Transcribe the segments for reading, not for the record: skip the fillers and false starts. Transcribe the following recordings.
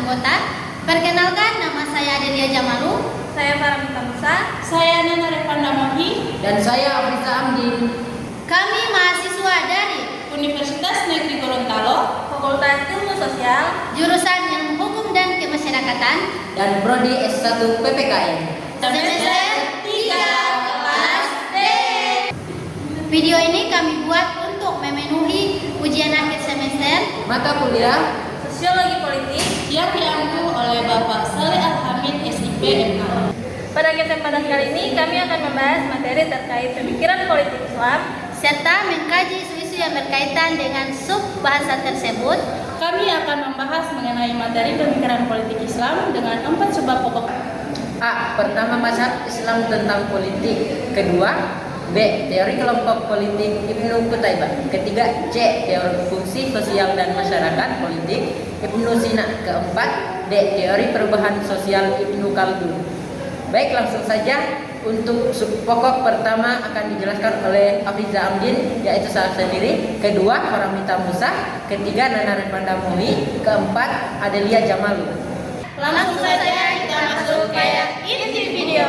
anggota. Perkenalkan, nama saya Adelia Jamalu. Saya Paramita Musa. Saya Nana Revanda Mohi. Dan saya Afriza Amdin. Kami mahasiswa dari Universitas Negeri Gorontalo, Fakultas Ilmu Sosial, jurusan Ilmu Hukum dan Kemasyarakatan, dan Prodi S1 PPKN. semester 3 kelas D. Video ini kami buat untuk memenuhi ujian akhir semester Mata kuliah Sosiologi Politik yang diampu oleh Bapak Saleh Alhamid SIP MA. Pada kesempatan kali ini kami akan membahas materi terkait pemikiran politik Islam serta mengkaji isu-isu yang berkaitan dengan sub bahasa tersebut. Kami akan membahas mengenai materi pemikiran politik Islam dengan 4 sebab pokok. A. Pertama, mazhab Islam tentang politik. Kedua, B. Teori kelompok politik Ibnu Qutaibah. Ketiga, C. Teori fungsi sosial dan masyarakat politik Ibnu Sina. Keempat, D. Teori perubahan sosial Ibnu Khaldun. Baik, langsung saja. Untuk sub pokok pertama akan dijelaskan oleh Afriza Amdin, yaitu saya sendiri. Kedua, Paramita Musa. Ketiga, Nana Revanda Mohi. Keempat, Adelia Jamalu. Langsung saja kita masuk ke inti video.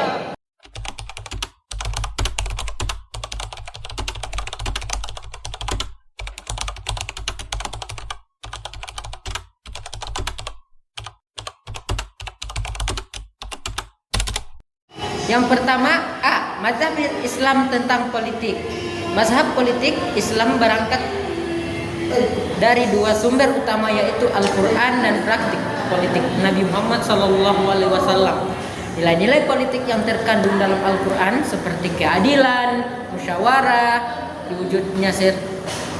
Yang pertama, A. Mazhab Islam tentang politik. Mazhab politik Islam berangkat dari dua sumber utama, yaitu Al-Quran dan praktik politik Nabi Muhammad SAW. Nilai-nilai politik yang terkandung dalam Al-Quran seperti keadilan, musyawarah, diwujudnya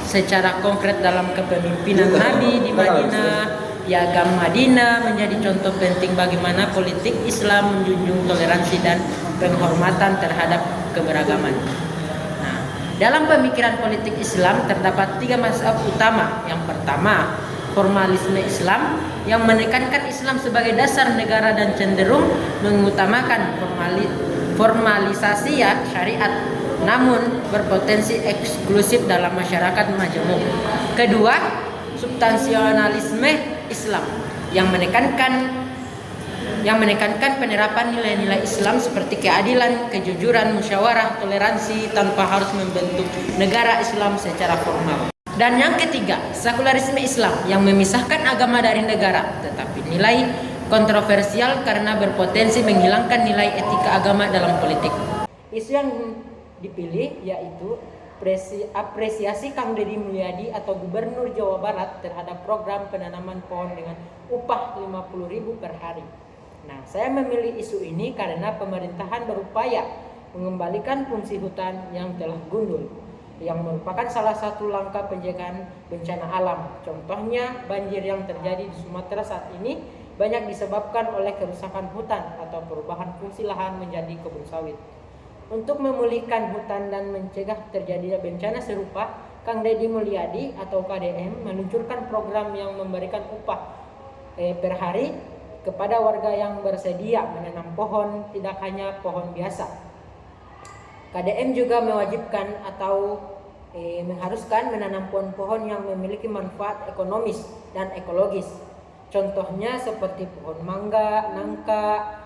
secara konkret dalam kepemimpinan Nabi di Madinah. Piagam Madinah menjadi contoh penting bagaimana politik Islam menjunjung toleransi dan penghormatan terhadap keberagaman. Nah, dalam pemikiran politik Islam terdapat 3 mazhab utama. Yang pertama, formalisme Islam yang menekankan Islam sebagai dasar negara dan cenderung mengutamakan formalisasi syariat, namun berpotensi eksklusif dalam masyarakat majemuk. Kedua, substansionalisme Islam yang menekankan penerapan nilai-nilai Islam seperti keadilan, kejujuran, musyawarah, toleransi tanpa harus membentuk negara Islam secara formal. Dan yang ketiga, sekularisme Islam yang memisahkan agama dari negara, tetapi nilai kontroversial karena berpotensi menghilangkan nilai etika agama dalam politik. Isu yang dipilih yaitu apresiasi Kang Deddy Mulyadi atau Gubernur Jawa Barat terhadap program penanaman pohon dengan upah 50.000 per hari. Nah, saya memilih isu ini karena pemerintahan berupaya mengembalikan fungsi hutan yang telah gundul, yang merupakan salah satu langkah pencegahan bencana alam. Contohnya, banjir yang terjadi di Sumatera saat ini banyak disebabkan oleh kerusakan hutan atau perubahan fungsi lahan menjadi kebun sawit. Untuk memulihkan hutan dan mencegah terjadinya bencana serupa, Kang Deddy Mulyadi atau KDM meluncurkan program yang memberikan upah per hari kepada warga yang bersedia menanam pohon, tidak hanya pohon biasa. KDM juga mewajibkan atau mengharuskan menanam pohon-pohon yang memiliki manfaat ekonomis dan ekologis. Contohnya seperti pohon mangga, nangka,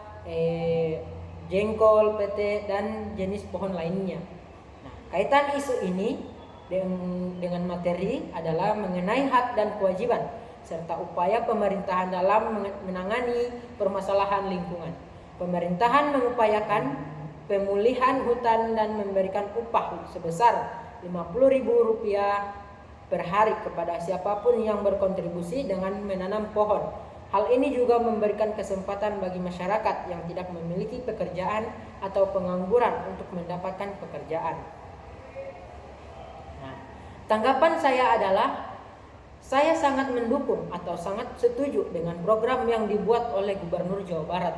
jengkol, pete, dan jenis pohon lainnya. Nah, kaitan isu ini dengan materi adalah mengenai hak dan kewajiban serta upaya pemerintahan dalam menangani permasalahan lingkungan. Pemerintahan mengupayakan pemulihan hutan dan memberikan upah sebesar Rp50.000 per hari kepada siapapun yang berkontribusi dengan menanam pohon. Hal ini juga memberikan kesempatan bagi masyarakat yang tidak memiliki pekerjaan atau pengangguran untuk mendapatkan pekerjaan. Nah, tanggapan saya adalah saya sangat mendukung atau sangat setuju dengan program yang dibuat oleh Gubernur Jawa Barat.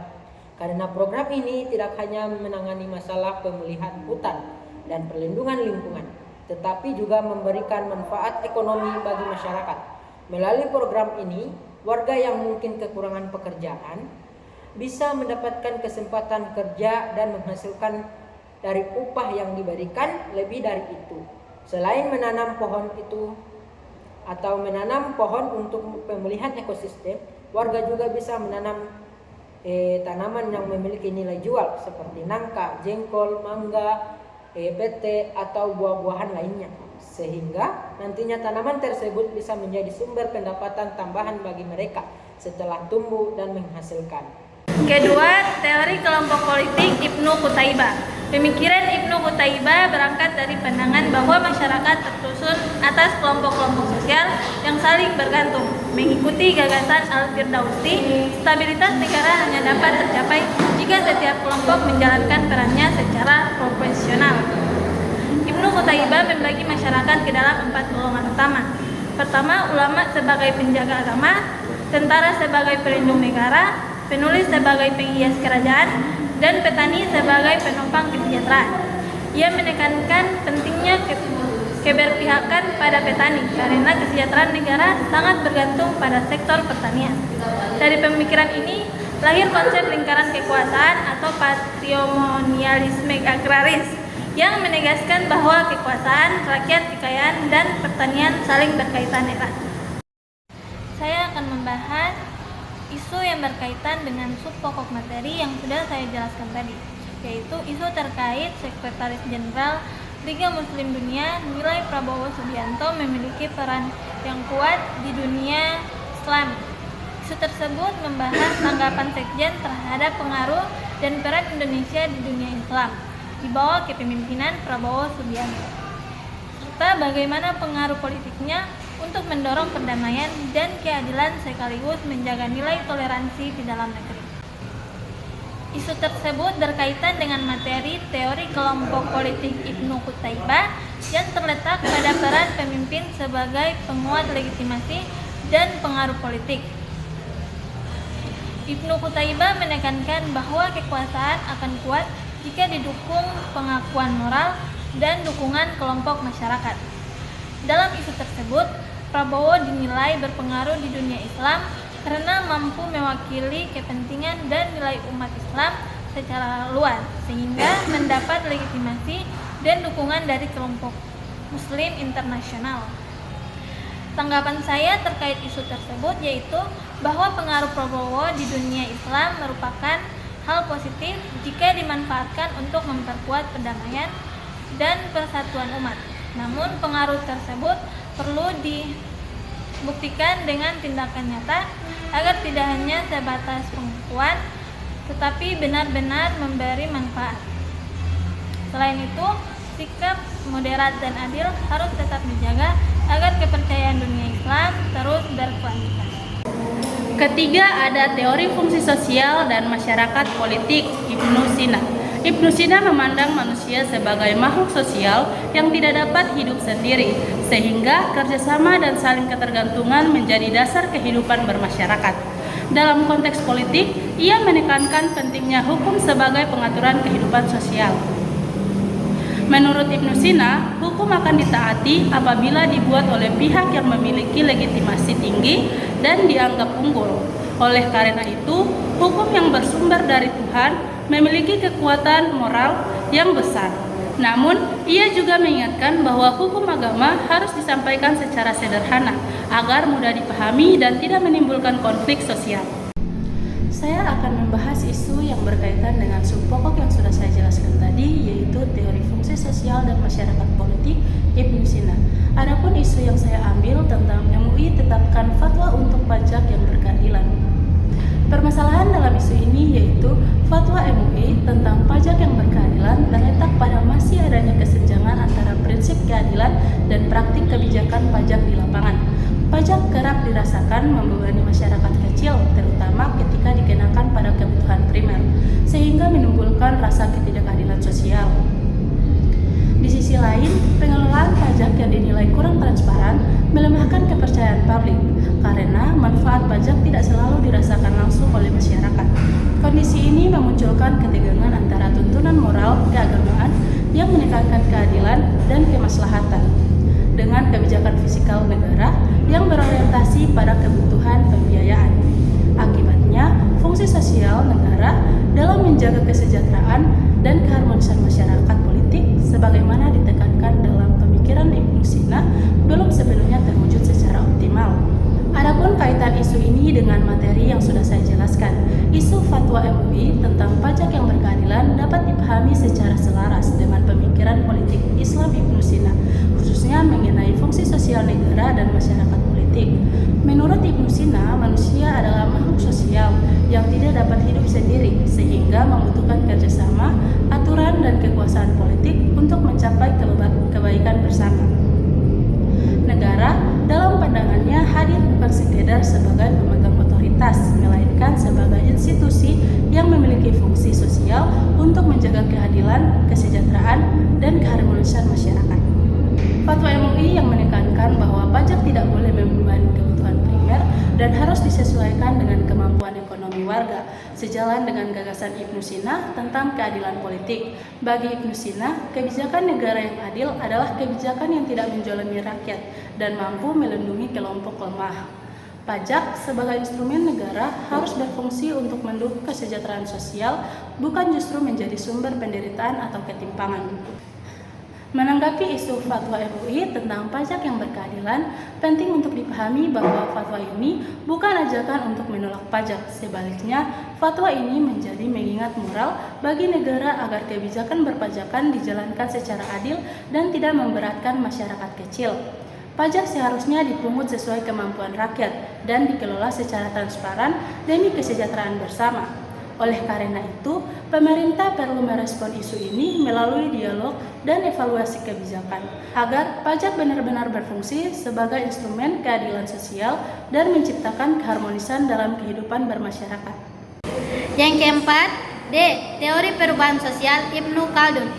Karena program ini tidak hanya menangani masalah pemulihan hutan dan perlindungan lingkungan, tetapi juga memberikan manfaat ekonomi bagi masyarakat. Melalui program ini, warga yang mungkin kekurangan pekerjaan bisa mendapatkan kesempatan kerja dan menghasilkan dari upah yang diberikan lebih dari itu. Selain menanam pohon itu atau menanam pohon untuk pemulihan ekosistem, warga juga bisa menanam tanaman yang memiliki nilai jual seperti nangka, jengkol, mangga, pete atau buah-buahan lainnya, sehingga nantinya tanaman tersebut bisa menjadi sumber pendapatan tambahan bagi mereka setelah tumbuh dan menghasilkan. Kedua, teori kelompok politik Ibnu Qutaibah. Pemikiran Ibnu Qutaibah berangkat dari pandangan bahwa masyarakat tersusun atas kelompok-kelompok sosial yang saling bergantung. Mengikuti gagasan Al-Firdausi, stabilitas negara hanya dapat tercapai jika setiap kelompok menjalankan perannya secara profesional. Ibnu Qutaibah membagi masyarakat ke dalam 4 golongan utama. Pertama, ulama sebagai penjaga agama, tentara sebagai pelindung negara, penulis sebagai penghias kerajaan, dan petani sebagai penopang kesejahteraan. Ia menekankan pentingnya keberpihakan pada petani karena kesejahteraan negara sangat bergantung pada sektor pertanian. Dari pemikiran ini lahir konsep lingkaran kekuasaan atau patrimonialisme agraris yang menegaskan bahwa kekuasaan, rakyat, kekayaan, dan pertanian saling berkaitan erat. Saya akan membahas isu yang berkaitan dengan subpokok materi yang sudah saya jelaskan tadi, yaitu isu terkait Sekretaris Jenderal Liga Muslim Dunia nilai Prabowo Subianto memiliki peran yang kuat di dunia Islam. Isu tersebut membahas tanggapan Sekjen terhadap pengaruh dan peran Indonesia di dunia Islam di bawah kepemimpinan Prabowo Subianto, serta bagaimana pengaruh politiknya untuk mendorong perdamaian dan keadilan sekaligus menjaga nilai toleransi di dalam negeri. Isu tersebut berkaitan dengan materi teori kelompok politik Ibnu Qutaibah yang terletak pada peran pemimpin sebagai penguat legitimasi dan pengaruh politik. Ibnu Qutaibah menekankan bahwa kekuasaan akan kuat jika didukung pengakuan moral dan dukungan kelompok masyarakat. Dalam isu tersebut, Prabowo dinilai berpengaruh di dunia Islam karena mampu mewakili kepentingan dan nilai umat Islam secara luas, sehingga mendapat legitimasi dan dukungan dari kelompok Muslim internasional. Tanggapan saya terkait isu tersebut yaitu bahwa pengaruh Prabowo di dunia Islam merupakan hal positif jika dimanfaatkan untuk memperkuat perdamaian dan persatuan umat. Namun pengaruh tersebut perlu dibuktikan dengan tindakan nyata agar tidak hanya sebatas pengakuan tetapi benar-benar memberi manfaat. Selain itu, sikap moderat dan adil harus tetap dijaga agar kepercayaan dunia Islam terus berkelanjutan. Ketiga, ada teori fungsi sosial dan masyarakat politik Ibnu Sina. Ibnu Sina memandang manusia sebagai makhluk sosial yang tidak dapat hidup sendiri, sehingga kerjasama dan saling ketergantungan menjadi dasar kehidupan bermasyarakat. Dalam konteks politik, ia menekankan pentingnya hukum sebagai pengaturan kehidupan sosial. Menurut Ibnu Sina, hukum akan ditaati apabila dibuat oleh pihak yang memiliki legitimasi tinggi dan dianggap unggul. Oleh karena itu, hukum yang bersumber dari Tuhan memiliki kekuatan moral yang besar. Namun, ia juga mengingatkan bahwa hukum agama harus disampaikan secara sederhana agar mudah dipahami dan tidak menimbulkan konflik sosial. Saya akan membahas isu yang berkaitan dengan subpokok yang sudah saya jelaskan tadi, yaitu teori fungsi sosial dan masyarakat politik Ibnu Sina. Adapun isu yang saya ambil tentang MUI tetapkan fatwa untuk pajak yang berkeadilan. Permasalahan dalam isu ini yaitu fatwa MUI tentang pajak yang berkeadilan terletak pada masih adanya kesenjangan antara prinsip keadilan dan praktik kebijakan pajak di lapangan. Pajak kerap dirasakan membebani masyarakat kecil, terutama ketika dikenakan pada kebutuhan primer, sehingga menimbulkan rasa ketidakadilan sosial. Di sisi lain, pengelolaan pajak yang dinilai kurang transparan melemahkan kepercayaan publik, karena manfaat pajak tidak selalu dirasakan langsung oleh masyarakat. Kondisi ini memunculkan ketegangan antara tuntunan moral keagamaan yang menekankan keadilan dan kemaslahatan dengan kebijakan fiskal negara yang berorientasi pada kebutuhan pembiayaan. Akibatnya, fungsi sosial negara dalam menjaga kesejahteraan dan keharmonisan masyarakat politik sebagaimana ditekankan dalam pemikiran Ibnu Sina belum sepenuhnya terwujud secara optimal. Adapun kaitan isu ini dengan materi tentang pajak yang berkeadilan dapat dipahami secara selaras dengan pemikiran politik Islam Ibnu Sina, khususnya mengenai fungsi sosial negara dan masyarakat politik. Menurut Ibnu Sina, manusia adalah makhluk sosial yang tidak dapat hidup sendiri, sehingga membutuhkan kerjasama, aturan, dan kekuasaan politik untuk mencapai kebaikan bersama. Negara dalam pandangannya hadir bukan sekedar sebagai pemegang otoritas, melainkan sebagai institusi yang memiliki fungsi sosial untuk menjaga keadilan, kesejahteraan, dan keharmonisan masyarakat. Fatwa MUI yang menekankan bahwa pajak tidak boleh membebani kebutuhan primer dan harus disesuaikan dengan kemampuan ekonomi warga, sejalan dengan gagasan Ibnu Sina tentang keadilan politik. Bagi Ibnu Sina, kebijakan negara yang adil adalah kebijakan yang tidak menjolimi rakyat dan mampu melindungi kelompok lemah. Pajak sebagai instrumen negara harus berfungsi untuk mendukung kesejahteraan sosial, bukan justru menjadi sumber penderitaan atau ketimpangan. Menanggapi isu fatwa MUI tentang pajak yang berkeadilan, penting untuk dipahami bahwa fatwa ini bukan ajakan untuk menolak pajak. Sebaliknya, fatwa ini menjadi mengingat moral bagi negara agar kebijakan berpajakan dijalankan secara adil dan tidak memberatkan masyarakat kecil. Pajak seharusnya dipungut sesuai kemampuan rakyat dan dikelola secara transparan demi kesejahteraan bersama. Oleh karena itu, pemerintah perlu merespon isu ini melalui dialog dan evaluasi kebijakan, agar pajak benar-benar berfungsi sebagai instrumen keadilan sosial dan menciptakan keharmonisan dalam kehidupan bermasyarakat. Yang keempat, D. Teori perubahan sosial Ibnu Khaldun.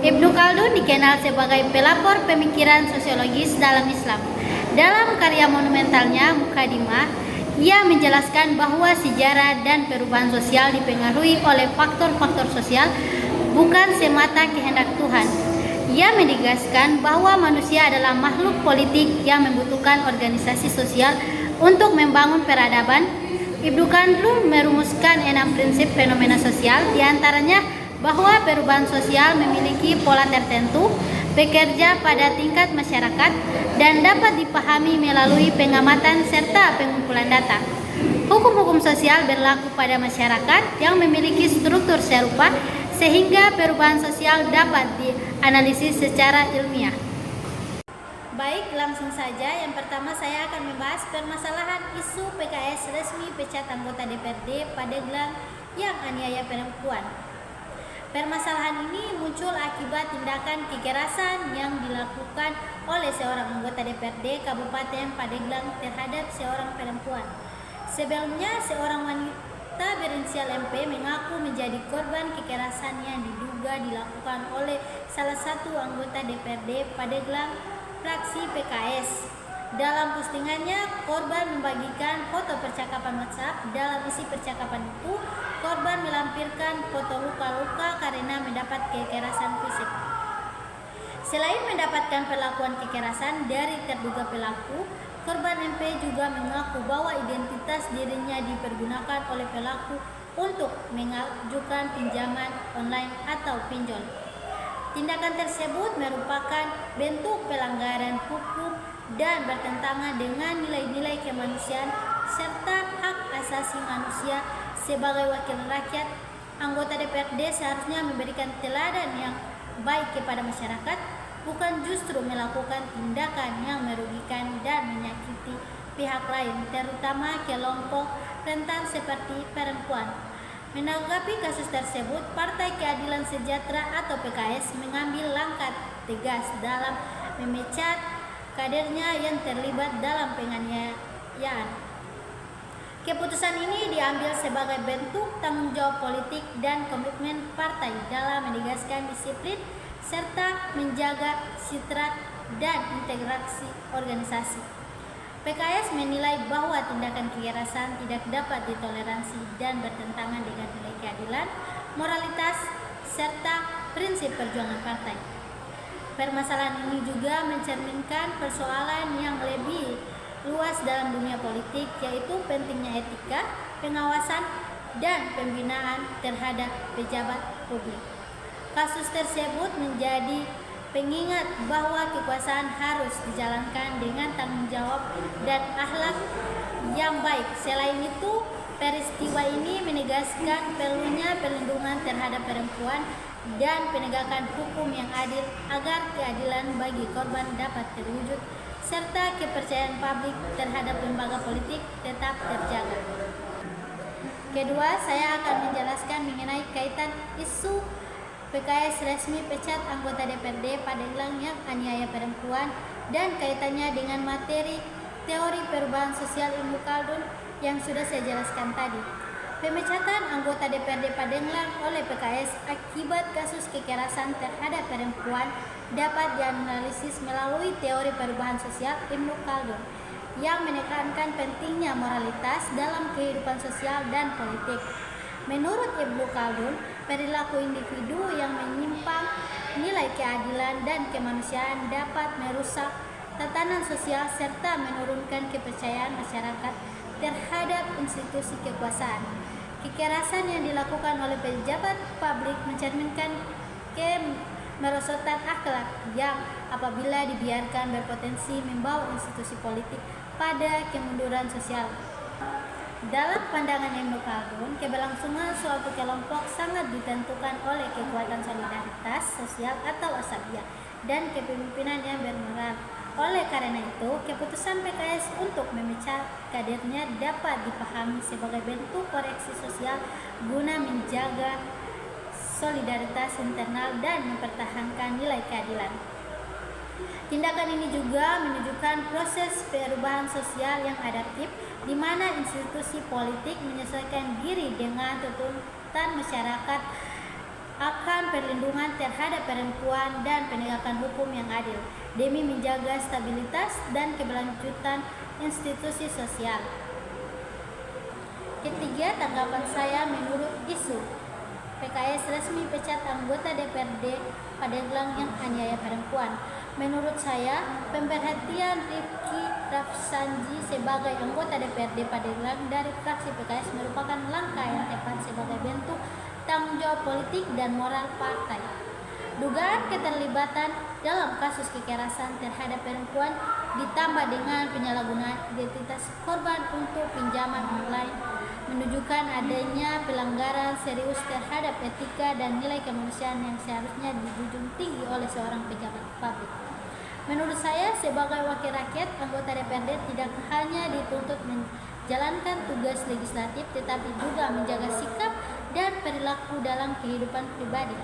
Ibnu Khaldun dikenal sebagai pelapor pemikiran sosiologis dalam Islam. Dalam karya monumentalnya Muqaddimah, ia menjelaskan bahwa sejarah dan perubahan sosial dipengaruhi oleh faktor-faktor sosial, bukan semata kehendak Tuhan. Ia menegaskan bahwa manusia adalah makhluk politik yang membutuhkan organisasi sosial untuk membangun peradaban. Ibnu Khaldun merumuskan 6 prinsip fenomena sosial, diantaranya bahwa perubahan sosial memiliki pola tertentu, bekerja pada tingkat masyarakat, dan dapat dipahami melalui pengamatan serta pengumpulan data. Hukum-hukum sosial berlaku pada masyarakat yang memiliki struktur serupa, sehingga perubahan sosial dapat dianalisis secara ilmiah. Baik, langsung saja. Yang pertama saya akan membahas permasalahan isu PKS resmi pecat anggota DPRD Pandeglang yang aniaya perempuan. Permasalahan ini muncul akibat tindakan kekerasan yang dilakukan oleh seorang anggota DPRD Kabupaten Pandeglang terhadap seorang perempuan. Sebelumnya, seorang wanita berinisial MP mengaku menjadi korban kekerasan yang diduga dilakukan oleh salah satu anggota DPRD Pandeglang fraksi PKS. Dalam postingannya, korban membagikan foto percakapan WhatsApp. Dalam isi percakapan itu, korban melampirkan foto luka-luka karena mendapat kekerasan fisik. Selain mendapatkan perlakuan kekerasan dari terduga pelaku, korban MP juga mengaku bahwa identitas dirinya dipergunakan oleh pelaku untuk mengajukan pinjaman online atau pinjol. Tindakan tersebut merupakan bentuk pelanggaran hukum dan bertentangan dengan nilai-nilai kemanusiaan serta hak asasi manusia. Sebagai wakil rakyat, anggota DPRD seharusnya memberikan teladan yang baik kepada masyarakat, bukan justru melakukan tindakan yang merugikan dan menyakiti pihak lain, terutama kelompok rentan seperti perempuan. Menanggapi kasus tersebut, Partai Keadilan Sejahtera atau PKS mengambil langkah tegas dalam memecat kadernya yang terlibat dalam penganiayaan. Keputusan ini diambil sebagai bentuk tanggung jawab politik dan komitmen partai dalam menegaskan disiplin serta menjaga citra dan integrasi organisasi. PKS menilai bahwa tindakan kekerasan tidak dapat ditoleransi dan bertentangan dengan nilai keadilan, moralitas, serta prinsip perjuangan partai. Permasalahan ini juga mencerminkan persoalan yang lebih luas dalam dunia politik, yaitu pentingnya etika, pengawasan, dan pembinaan terhadap pejabat publik. Kasus tersebut menjadi pengingat bahwa kekuasaan harus dijalankan dengan tanggung jawab dan akhlak yang baik. Selain itu, Peristiwa ini menegaskan perlunya perlindungan terhadap perempuan dan penegakan hukum yang adil agar keadilan bagi korban dapat terwujud serta kepercayaan publik terhadap lembaga politik tetap terjaga. Kedua, saya akan menjelaskan mengenai kaitan isu PKS resmi pecat anggota DPRD Pandeglang yang aniaya perempuan dan kaitannya dengan materi teori perubahan sosial Ibnu Khaldun yang sudah saya jelaskan tadi. Pemecatan anggota DPRD Pandeglang oleh PKS akibat kasus kekerasan terhadap perempuan dapat dianalisis melalui teori perubahan sosial Ibnu Khaldun yang menekankan pentingnya moralitas dalam kehidupan sosial dan politik. Menurut Ibnu Khaldun, perilaku individu yang menyimpang nilai keadilan dan kemanusiaan dapat merusak tatanan sosial serta menurunkan kepercayaan masyarakat terhadap institusi kekuasaan. Kekerasan yang dilakukan oleh pejabat publik mencerminkan kemerosotan akhlak yang apabila dibiarkan berpotensi membawa institusi politik pada kemunduran sosial. Dalam pandangan Ibnu Khaldun, keberlangsungan suatu kelompok sangat ditentukan oleh kekuatan solidaritas sosial atau asabiyah dan kepemimpinan yang bermoral. Oleh karena itu, keputusan PKS untuk memecat kadernya dapat dipahami sebagai bentuk koreksi sosial guna menjaga solidaritas internal dan mempertahankan nilai keadilan. Tindakan ini juga menunjukkan proses perubahan sosial yang adaptif, di mana institusi politik menyesuaikan diri dengan tuntutan masyarakat akan perlindungan terhadap perempuan dan penegakan hukum yang adil demi menjaga stabilitas dan keberlanjutan institusi sosial. Ketiga, tanggapan saya menurut isu PKS resmi pecat anggota DPRD Pandeglang yang aniaya perempuan. Menurut saya, pemberhentian Rifki Rafsanji sebagai anggota DPRD Pandeglang dari fraksi PKS merupakan langkah yang tepat sebagai bentuk tanggung jawab politik dan moral partai. Dugaan keterlibatan dalam kasus kekerasan terhadap perempuan ditambah dengan penyalahgunaan identitas korban untuk pinjaman online menunjukkan adanya pelanggaran serius terhadap etika dan nilai kemanusiaan yang seharusnya dijunjung tinggi oleh seorang pejabat publik. Menurut saya, sebagai wakil rakyat, anggota DPRD tidak hanya dituntut menjalankan tugas legislatif, tetapi juga menjaga sikap dan perilaku dalam kehidupan pribadi.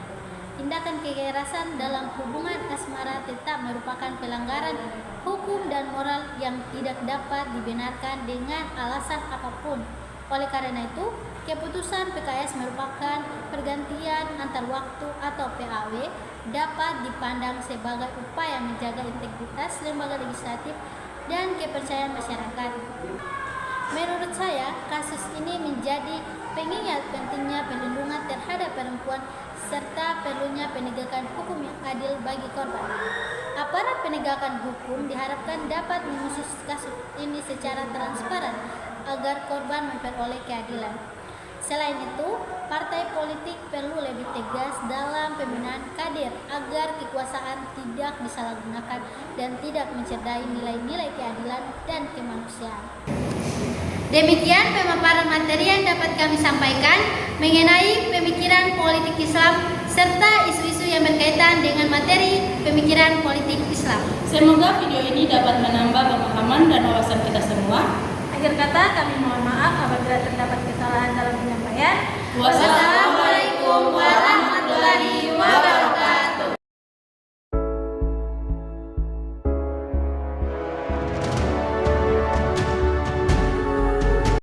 Tindakan kekerasan dalam hubungan asmara tetap merupakan pelanggaran hukum dan moral yang tidak dapat dibenarkan dengan alasan apapun. Oleh karena itu, keputusan PKS merupakan pergantian antar waktu atau PAW dapat dipandang sebagai upaya menjaga integritas lembaga legislatif dan kepercayaan masyarakat. Menurut saya, kasus ini menjadi pengingat pentingnya perlindungan terhadap perempuan serta perlunya penegakan hukum yang adil bagi korban. Aparat penegakan hukum diharapkan dapat mengusut kasus ini secara transparan agar korban memperoleh keadilan. Selain itu, partai politik perlu lebih tegas dalam pembinaan kader agar kekuasaan tidak disalahgunakan dan tidak mencederai nilai-nilai keadilan dan kemanusiaan. Demikian pemaparan materi yang dapat kami sampaikan mengenai pemikiran politik Islam serta isu-isu yang berkaitan dengan materi pemikiran politik Islam. Semoga video ini dapat menambah pemahaman dan wawasan kita semua. Akhir kata, kami mohon maaf apabila terdapat kesalahan dalam penyampaian. Wassalamualaikum